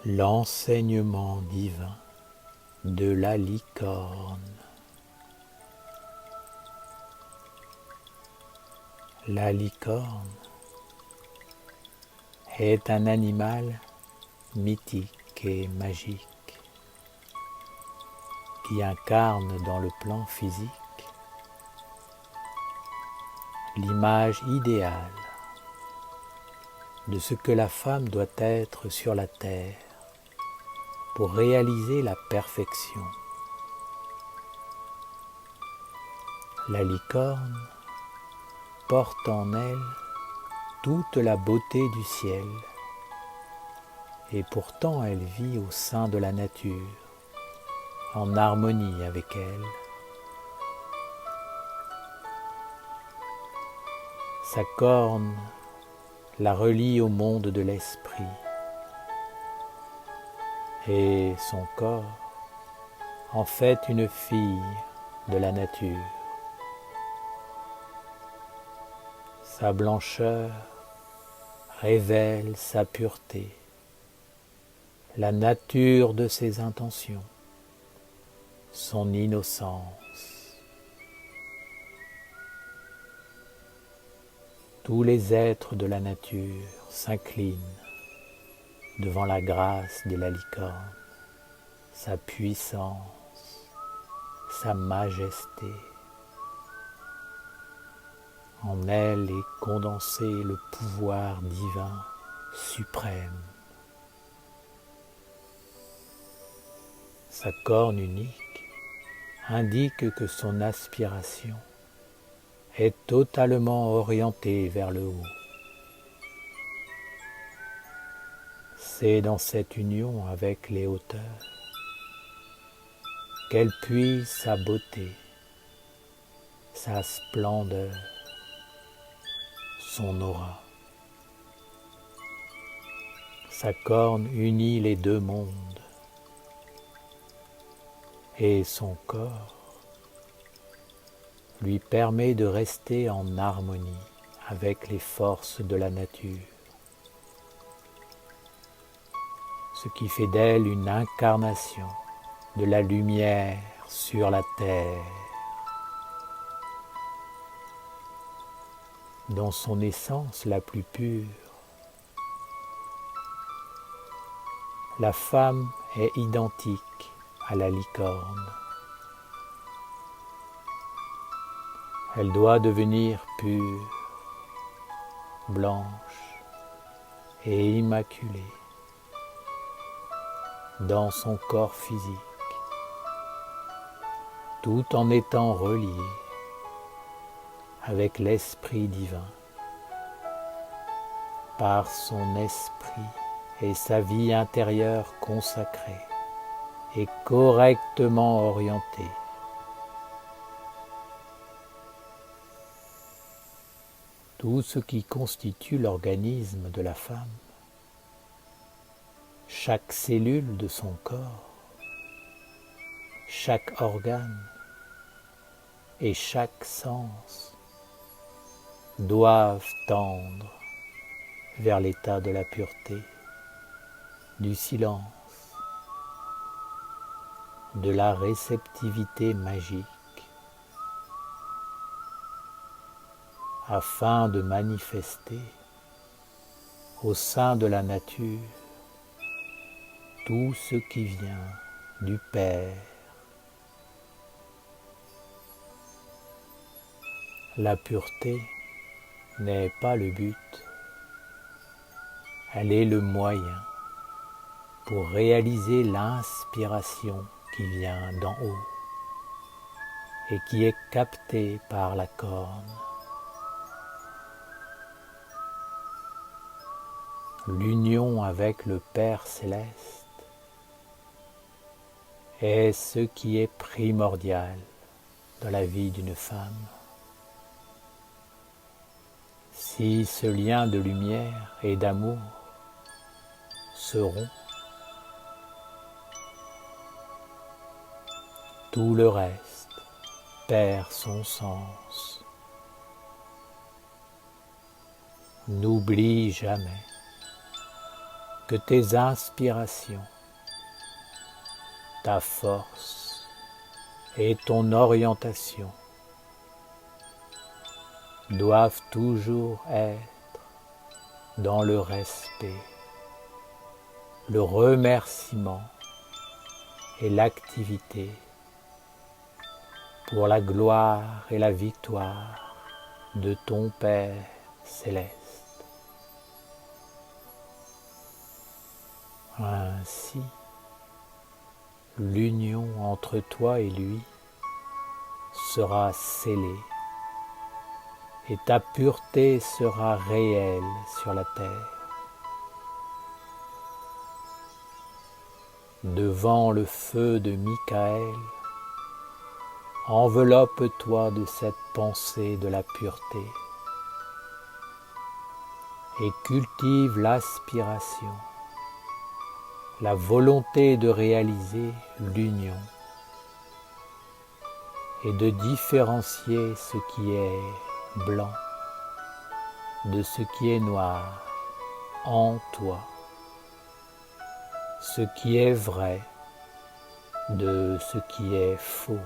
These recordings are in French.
L'enseignement divin de la licorne. La licorne est un animal mythique et magique qui incarne dans le plan physique l'image idéale de ce que la femme doit être sur la terre pour réaliser la perfection. La licorne porte en elle toute la beauté du ciel et pourtant elle vit au sein de la nature, en harmonie avec elle. Sa corne la relie au monde de l'esprit et son corps en fait une fille de la nature. Sa blancheur révèle sa pureté, la nature de ses intentions, son innocence. Tous les êtres de la nature s'inclinent devant la grâce de la licorne, sa puissance, sa majesté. En elle est condensé le pouvoir divin suprême. Sa corne unique indique que son aspiration est totalement orientée vers le haut. C'est dans cette union avec les hauteurs qu'elle puise sa beauté, sa splendeur, son aura. Sa corne unit les deux mondes et son corps lui permet de rester en harmonie avec les forces de la nature, ce qui fait d'elle une incarnation de la lumière sur la terre. Dans son essence la plus pure, la femme est identique à la licorne. Elle doit devenir pure, blanche et immaculée dans son corps physique, tout en étant reliée avec l'Esprit divin par son esprit et sa vie intérieure consacrée et correctement orientée. Tout ce qui constitue l'organisme de la femme, chaque cellule de son corps, chaque organe et chaque sens doivent tendre vers l'état de la pureté, du silence, de la réceptivité magique, afin de manifester au sein de la nature tout ce qui vient du Père. La pureté n'est pas le but, elle est le moyen pour réaliser l'inspiration qui vient d'en haut et qui est captée par la corne. L'union avec le Père Céleste est ce qui est primordial dans la vie d'une femme. Si ce lien de lumière et d'amour se rompt, tout le reste perd son sens. N'oublie jamais que tes inspirations, ta force et ton orientation doivent toujours être dans le respect, le remerciement et l'activité pour la gloire et la victoire de ton Père céleste. Ainsi, l'union entre toi et lui sera scellée et ta pureté sera réelle sur la terre. Devant le feu de Michael, enveloppe-toi de cette pensée de la pureté et cultive l'aspiration, la volonté de réaliser l'union et de différencier ce qui est blanc de ce qui est noir en toi, ce qui est vrai de ce qui est faux,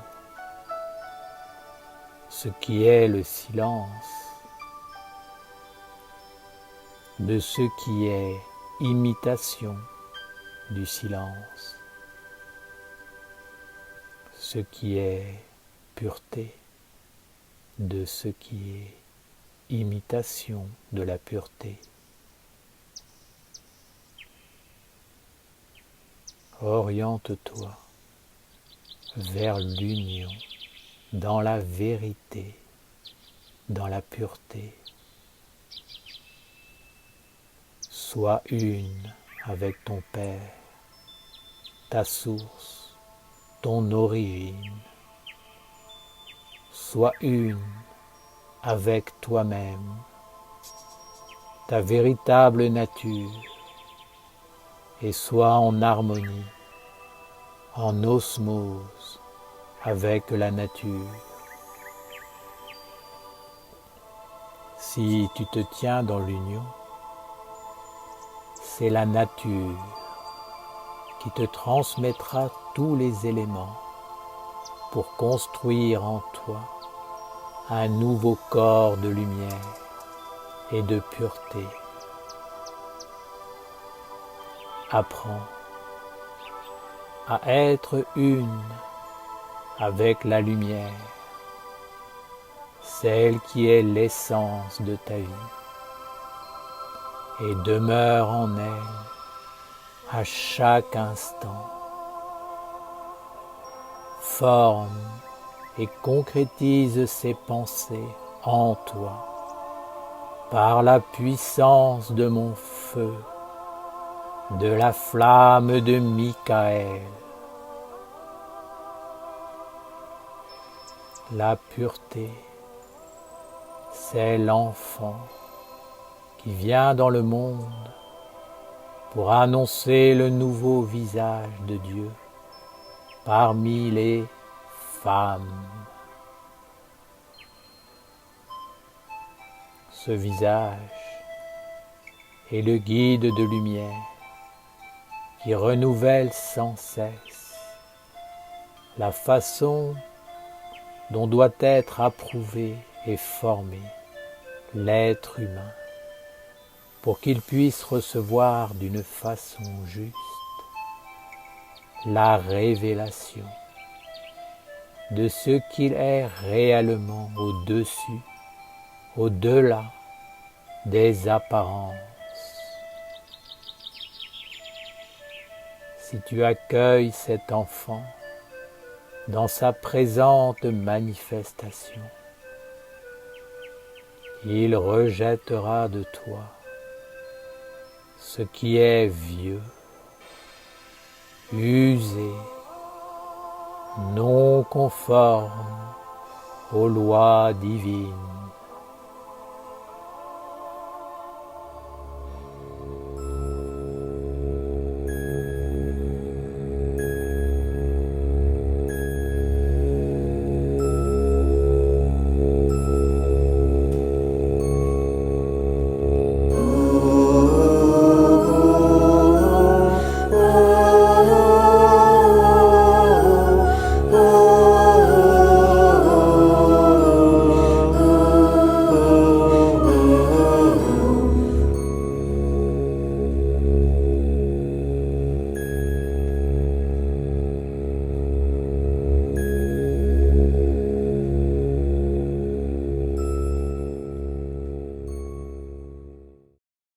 ce qui est le silence de ce qui est imitation du silence, ce qui est pureté de ce qui est imitation de la pureté. Oriente-toi vers l'union, dans la vérité, dans la pureté. Sois une avec ton Père, ta source, ton origine. Sois une avec toi-même, ta véritable nature, et sois en harmonie, en osmose avec la nature. Si tu te tiens dans l'union, c'est la nature qui te transmettra tous les éléments pour construire en toi un nouveau corps de lumière et de pureté. Apprends à être une avec la lumière, celle qui est l'essence de ta vie, et demeure en elle à chaque instant. Forme et concrétise ces pensées en toi par la puissance de mon feu, de la flamme de Michael. La pureté, c'est l'enfant qui vient dans le monde pour annoncer le nouveau visage de Dieu parmi les femmes. Ce visage est le guide de lumière qui renouvelle sans cesse la façon dont doit être approuvé et formé l'être humain pour qu'il puisse recevoir d'une façon juste la révélation de ce qu'il est réellement au-dessus, au-delà des apparences. Si tu accueilles cet enfant dans sa présente manifestation, il rejettera de toi ce qui est vieux, usé, non conforme aux lois divines.